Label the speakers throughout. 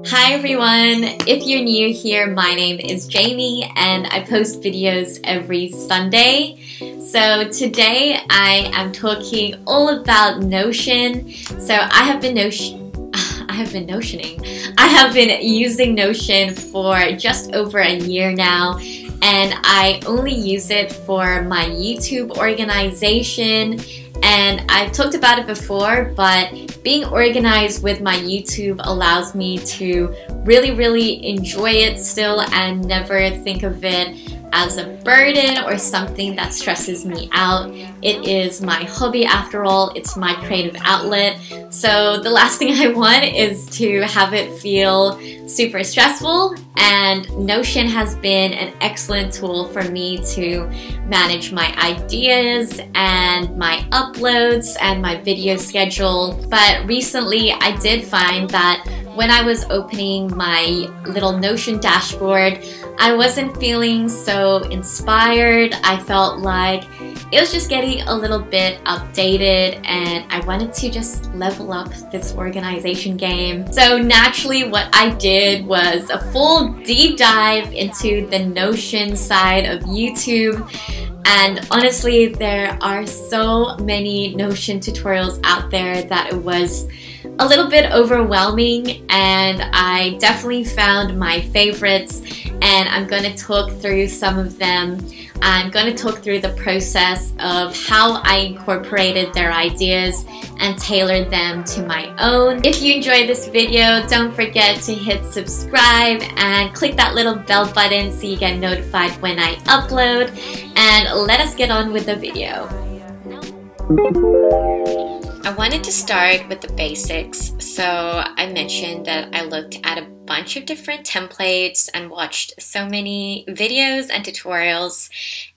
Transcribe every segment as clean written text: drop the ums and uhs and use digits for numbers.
Speaker 1: Hi everyone! If you're new here, my name is Jamie and I post videos every Sunday. So today I am talking all about Notion. So I have been using Notion for just over a year now, and I only use it for my YouTube organization. And I've talked about it before, but being organized with my YouTube allows me to really enjoy it still and never think of it as a burden or something that stresses me out. It is my hobby after all, it's my creative outlet. So the last thing I want is to have it feel super stressful, and Notion has been an excellent tool for me to manage my ideas and my uploads and my video schedule. But recently I did find that when I was opening my little Notion dashboard, I wasn't feeling so inspired. I felt like it was just getting a little bit outdated and I wanted to just level up this organization game. So naturally what I did was a full deep dive into the Notion side of YouTube. And honestly, there are so many Notion tutorials out there that it was a little bit overwhelming, and I definitely found my favorites, and I'm going to talk through some of them. I'm going to talk through the process of how I incorporated their ideas and tailored them to my own. If you enjoyed this video, don't forget to hit subscribe and click that little bell button so you get notified when I upload, and let us get on with the video. I wanted to start with the basics, so I mentioned that I looked at a bunch of different templates and watched so many videos and tutorials,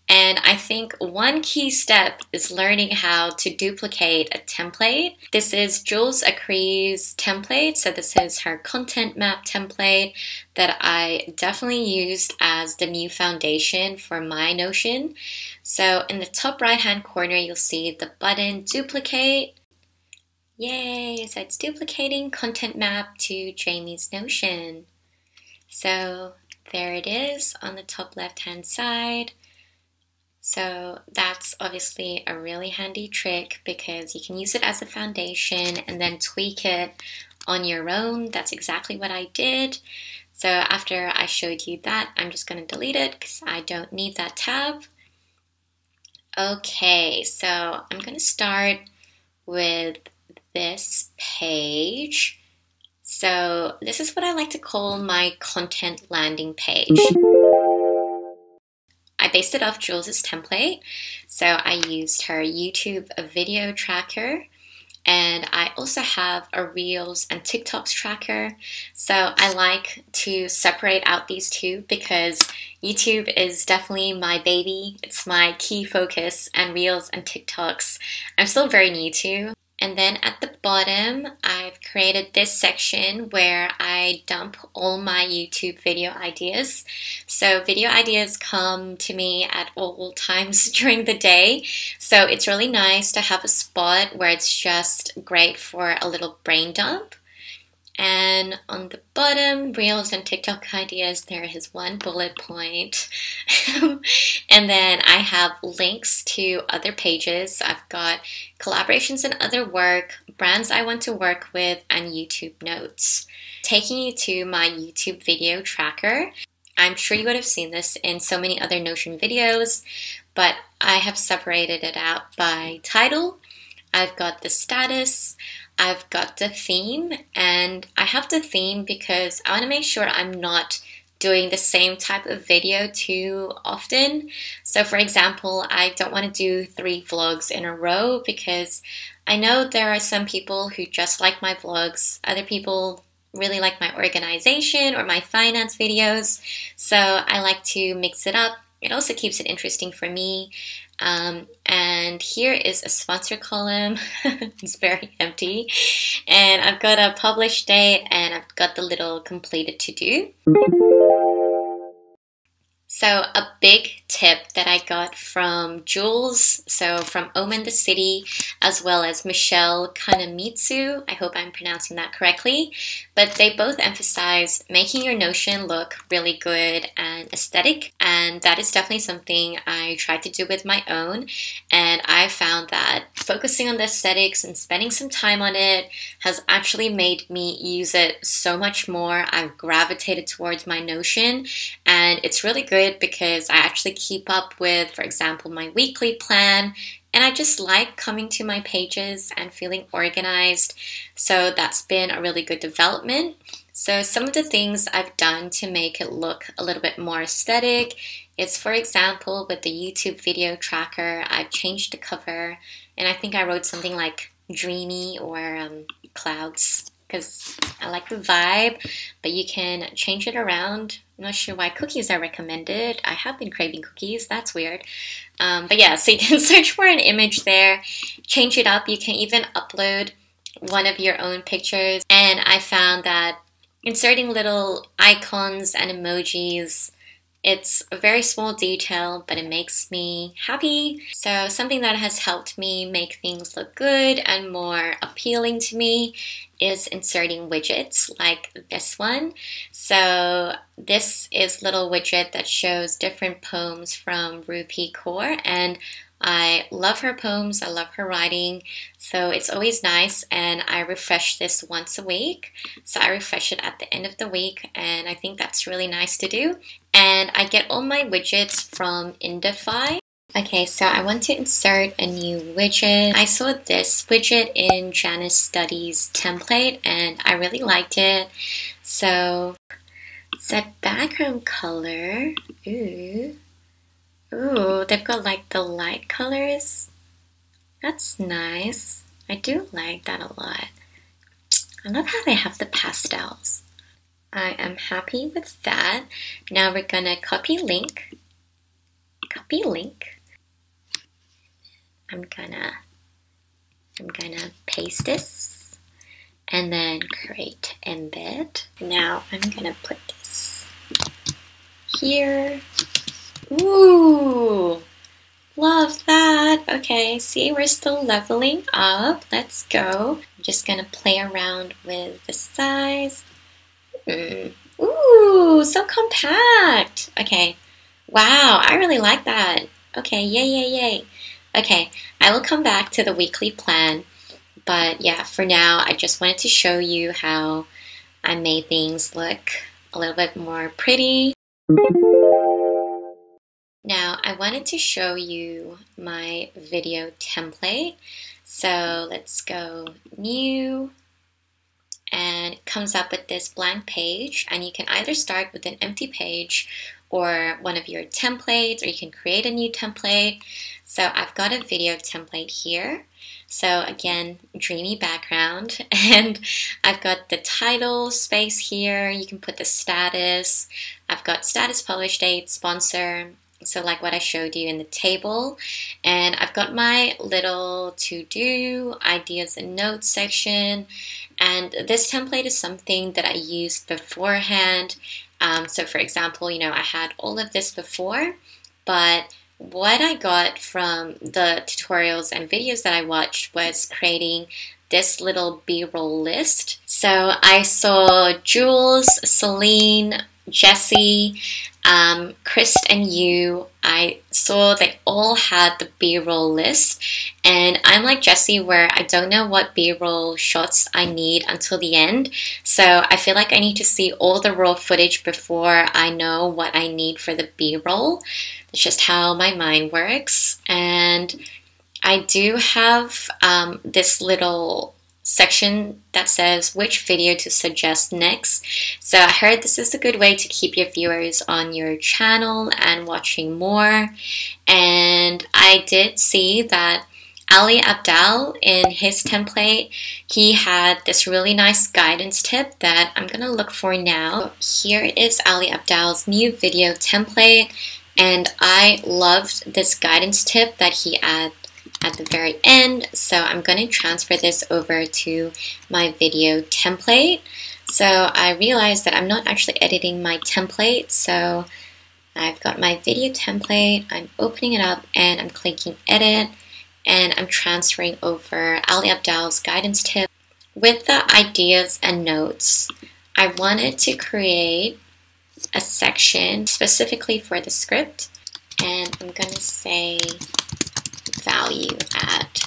Speaker 1: and I think one key step is learning how to duplicate a template. This is Jules Acree's template, so this is her content map template that I definitely used as the new foundation for my Notion. So in the top right hand corner you'll see the button duplicate. Yay! So it's duplicating content map to Jamie's Notion. So there it is on the top left hand side. So that's obviously a really handy trick because you can use it as a foundation and then tweak it on your own. That's exactly what I did. So after I showed you that, I'm just going to delete it because I don't need that tab. Okay, so I'm going to start with this page. So this is what I like to call my content landing page. I based it off Jules's template. So I used her YouTube video tracker, and I also have a Reels and TikToks tracker. So I like to separate out these two because YouTube is definitely my baby. It's my key focus, and Reels and TikToks I'm still very new to. And then at the bottom, I've created this section where I dump all my YouTube video ideas. So video ideas come to me at all times during the day. So it's really nice to have a spot where it's just great for a little brain dump. And on the bottom, Reels and TikTok ideas, there is one bullet point. And then I have links to other pages. I've got collaborations and other work, brands I want to work with, and YouTube notes. Taking you to my YouTube video tracker. I'm sure you would have seen this in so many other Notion videos, but I have separated it out by title. I've got the status, I've got the theme, and I have the theme because I want to make sure I'm not doing the same type of video too often. So for example, I don't want to do 3 vlogs in a row because I know there are some people who just like my vlogs, other people really like my organization or my finance videos, so I like to mix it up. It also keeps it interesting for me. And here is a sponsor column. It's very empty, and I've got a publish date and I've got the little completed to do. So a big tip that I got from Jules, so from Omen the City, as well as Michelle Kanemitsu, I hope I'm pronouncing that correctly, but they both emphasize making your Notion look really good and aesthetic, and that is definitely something I tried to do with my own, and I found that focusing on the aesthetics and spending some time on it has actually made me use it so much more. I've gravitated towards my Notion, and it's really good because I actually keep up with, for example, my weekly plan, and I just like coming to my pages and feeling organized. So that's been a really good development. So some of the things I've done to make it look a little bit more aesthetic is, for example, with the YouTube video tracker, I've changed the cover, and I think I wrote something like dreamy or clouds, because I like the vibe, but you can change it around. I'm not sure why cookies are recommended. I have been craving cookies. That's weird. But yeah, so you can search for an image there, change it up. You can even upload one of your own pictures. And I found that inserting little icons and emojis, it's a very small detail, but it makes me happy. So something that has helped me make things look good and more appealing to me is inserting widgets like this one. So this is a little widget that shows different poems from Rupi Kaur, and I love her poems, I love her writing, so it's always nice, and I refresh this once a week. So I refresh it at the end of the week, and I think that's really nice to do. And I get all my widgets from Indify. Okay, so I want to insert a new widget. I saw this widget in Janice Studies template, and I really liked it. So set background color. Ooh, they've got like the light colors. That's nice. I do like that a lot. I love how they have the pastels. I am happy with that. Now we're gonna copy link. Copy link. I'm gonna paste this and then create embed. Now I'm gonna put this here. Ooh, love that. Okay, see, we're still leveling up. Let's go. I'm just gonna play around with the size. Ooh, so compact. Okay, wow, I really like that. Okay, yay, yay, yay. Okay, I will come back to the weekly plan, but yeah, for now, I just wanted to show you how I made things look a little bit more pretty. Now, I wanted to show you my video template. So let's go new, and it comes up with this blank page, and you can either start with an empty page or one of your templates, or you can create a new template. So I've got a video template here. So again, dreamy background, and I've got the title space here. You can put the status. I've got status, publish date, sponsor, so like what I showed you in the table. And I've got my little to-do, ideas and notes section. And this template is something that I used beforehand. So for example, you know, I had all of this before, but what I got from the tutorials and videos that I watched was creating this little B-roll list. So I saw Jules, Celine, Jessie, Chris and you. I saw they all had the B-roll list, and I'm like Jessie where I don't know what B-roll shots I need until the end. So I feel like I need to see all the raw footage before I know what I need for the B-roll. It's just how my mind works. And I do have this little section that says which video to suggest next. So I heard this is a good way to keep your viewers on your channel and watching more. And I did see that Ali Abdal, in his template, he had this really nice guidance tip that I'm gonna look for now. Here is Ali Abdal's new video template, and I loved this guidance tip that he had at the very end, so I'm going to transfer this over to my video template. So I realized that I'm not actually editing my template, so I've got my video template, I'm opening it up and I'm clicking edit and I'm transferring over Ali Abdaal's guidance tip. With the ideas and notes, I wanted to create a section specifically for the script, and I'm going to say value add.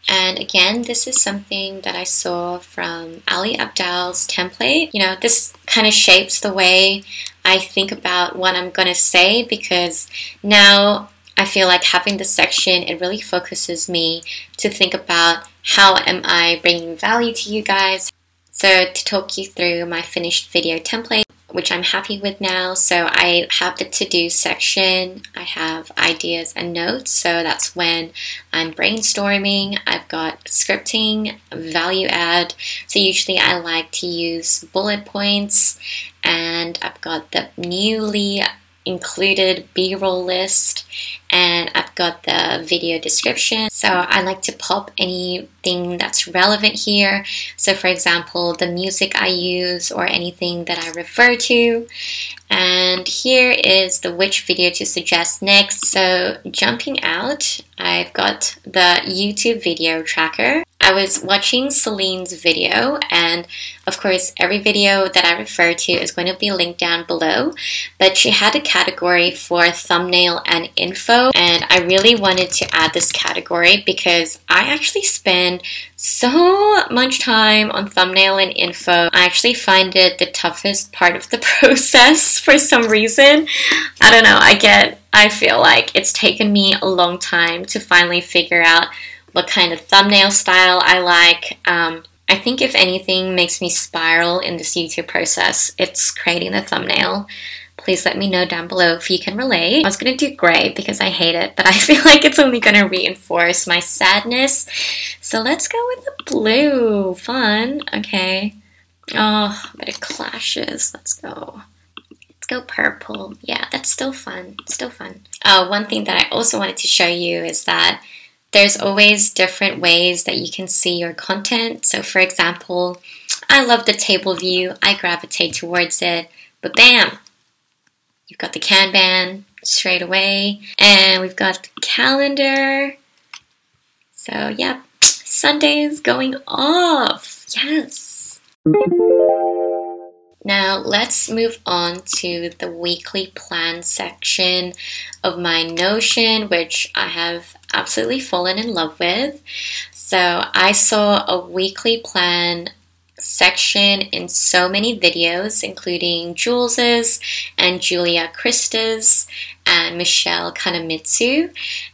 Speaker 1: And again, this is something that I saw from Ali Abdaal's template. You know, this kind of shapes the way I think about what I'm going to say, because now I feel like having this section, it really focuses me to think about how am I bringing value to you guys. So to talk you through my finished video template, which I'm happy with now. So I have the to-do section, I have ideas and notes, so that's when I'm brainstorming. I've got scripting, value add, so usually I like to use bullet points, and I've got the newly included B-roll list, and I've got the video description. So I like to pop anything that's relevant here. So for example, the music I use or anything that I refer to. And here is the which video to suggest next. So jumping out, I've got the YouTube video tracker. I was watching Celine's video, and of course every video that I refer to is going to be linked down below, but she had a category for thumbnail and info, and I really wanted to add this category because I actually spend so much time on thumbnail and info. I actually find it the toughest part of the process for some reason. I don't know, I feel like it's taken me a long time to finally figure out what kind of thumbnail style I like. I think if anything makes me spiral in this YouTube process, it's creating the thumbnail. Please let me know down below if you can relate. I was gonna do gray because I hate it, but I feel like it's only gonna reinforce my sadness. So let's go with the blue. Fun. Okay. Oh, but it clashes. Let's go. Let's go purple. Yeah, that's still fun. Still fun. One thing that I also wanted to show you is that there's always different ways that you can see your content. So for example, I love the table view. I gravitate towards it, but bam, you've got the Kanban straight away, and we've got the calendar. So yeah, Sunday is going off. Yes. Now let's move on to the weekly plan section of my Notion, which I have absolutely fallen in love with. So I saw a weekly plan section in so many videos, including Jules's and Julia Krista's and Michelle Kanamitsu.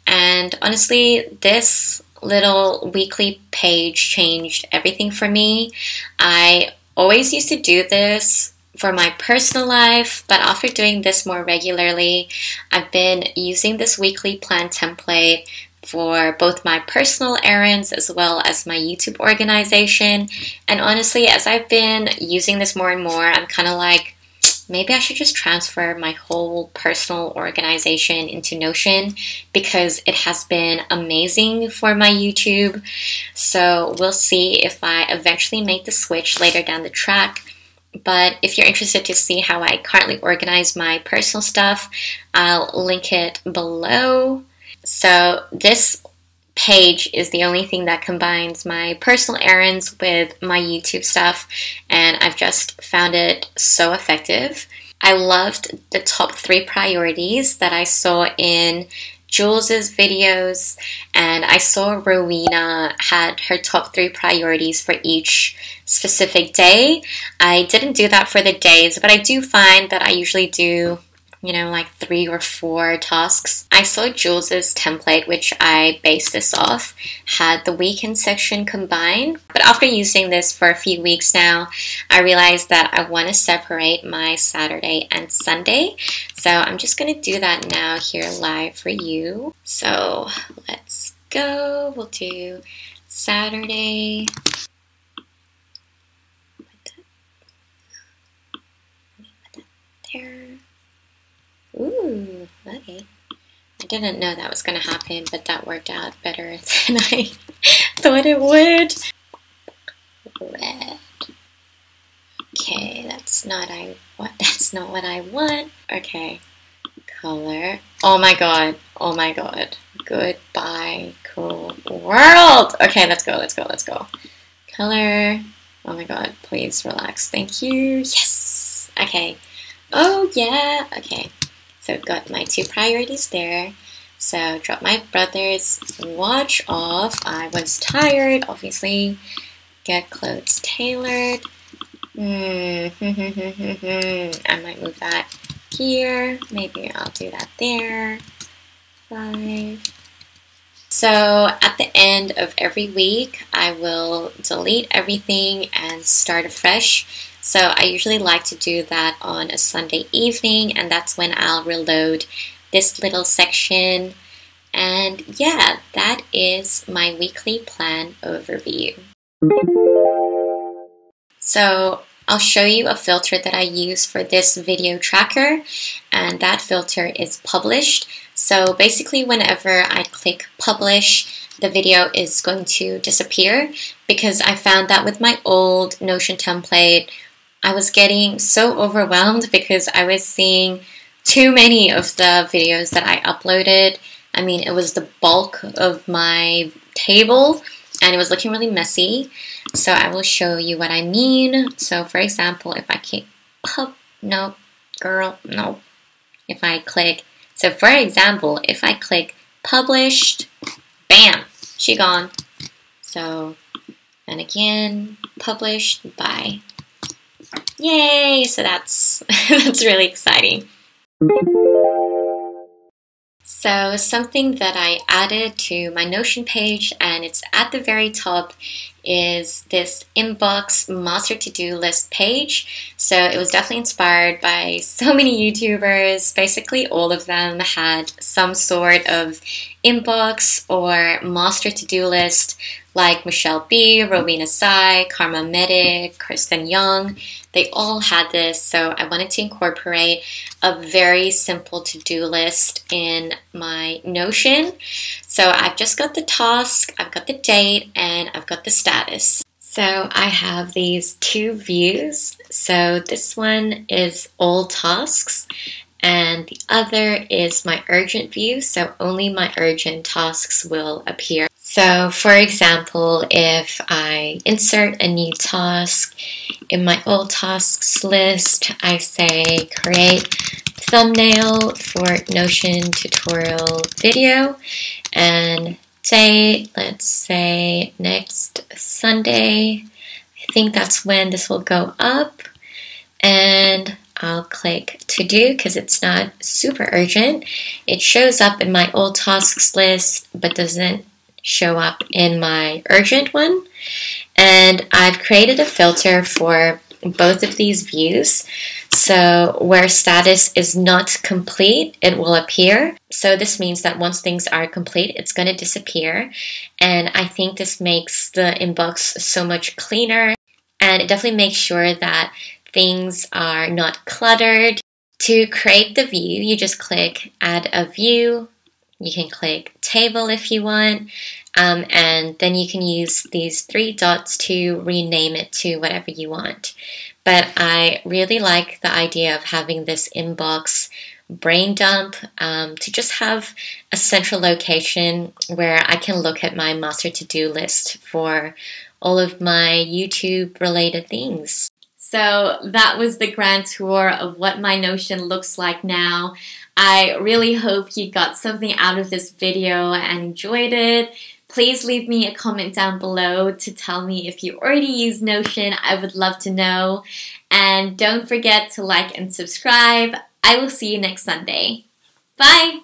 Speaker 1: And honestly, this little weekly page changed everything for me. I always used to do this for my personal life, but after doing this more regularly, I've been using this weekly plan template for both my personal errands as well as my YouTube organization. And honestly, as I've been using this more and more, I'm kind of like, maybe I should just transfer my whole personal organization into Notion because it has been amazing for my YouTube. So we'll see if I eventually make the switch later down the track. But if you're interested to see how I currently organize my personal stuff, I'll link it below. So this page is the only thing that combines my personal errands with my YouTube stuff, and I've just found it so effective. I loved the top 3 priorities that I saw in Jules's videos, and I saw Rowena had her top 3 priorities for each specific day. I didn't do that for the days, but I do find that I usually do, you know, like 3 or 4 tasks. I saw Jules's template, which I based this off, had the weekend section combined. But after using this for a few weeks now, I realized that I want to separate my Saturday and Sunday. So I'm just going to do that now here live for you. So let's go. We'll do Saturday. Put that there. Ooh, okay. I didn't know that was going to happen, but that worked out better than I thought it would. Red. Okay, that's not what I want. Okay. color. Oh my god. Oh my god. Goodbye, cool world. Okay, let's go, let's go, let's go. Color. Oh my god, please relax. Thank you. Yes. Okay. Oh yeah. Okay. So got my 2 priorities there. So drop my brother's watch off. I was tired, obviously. Get clothes tailored. I might move that here. Maybe I'll do that there. 5. So at the end of every week, I will delete everything and start afresh. So I usually like to do that on a Sunday evening, and that's when I'll reload this little section. And yeah, that is my weekly plan overview. So I'll show you a filter that I use for this video tracker, and that filter is published. So basically whenever I click publish, the video is going to disappear, because I found that with my old Notion template, I was getting so overwhelmed because I was seeing too many of the videos that I uploaded. I mean, it was the bulk of my table, and it was looking really messy. So I will show you what I mean. So for example, if I click no, girl, no. If I click, so for example, if I click published, bam, she gone. So, and again, published, bye. Yay! So that's that's really exciting. So something that I added to my Notion page, and it's at the very top, is this inbox master to-do list page. So it was definitely inspired by so many YouTubers. Basically all of them had some sort of inbox or master to-do list, like Michelle B, Rowena Sai, Karma Medic, Kristen Young. They all had this, so I wanted to incorporate a very simple to-do list in my Notion. So I've just got the task, I've got the date, and I've got the status. So I have these 2 views. So this one is all tasks, and the other is my urgent view, so only my urgent tasks will appear. So for example, if I insert a new task in my all tasks list, I say create thumbnail for Notion tutorial video, and date, let's say next Sunday. I think that's when this will go up, and I'll click to do because it's not super urgent. It shows up in my all tasks list but doesn't show up in my urgent one. And I've created a filter for both of these views. So where status is not complete, it will appear. So this means that once things are complete, it's going to disappear. And I think this makes the inbox so much cleaner, and it definitely makes sure that things are not cluttered. To create the view, you just click add a view. You can click table if you want, and then you can use these 3 dots to rename it to whatever you want. But I really like the idea of having this inbox brain dump, to just have a central location where I can look at my master to-do list for all of my YouTube related things. So that was the grand tour of what my Notion looks like now. I really hope you got something out of this video and enjoyed it. Please leave me a comment down below to tell me if you already use Notion. I would love to know. And don't forget to like and subscribe. I will see you next Sunday. Bye!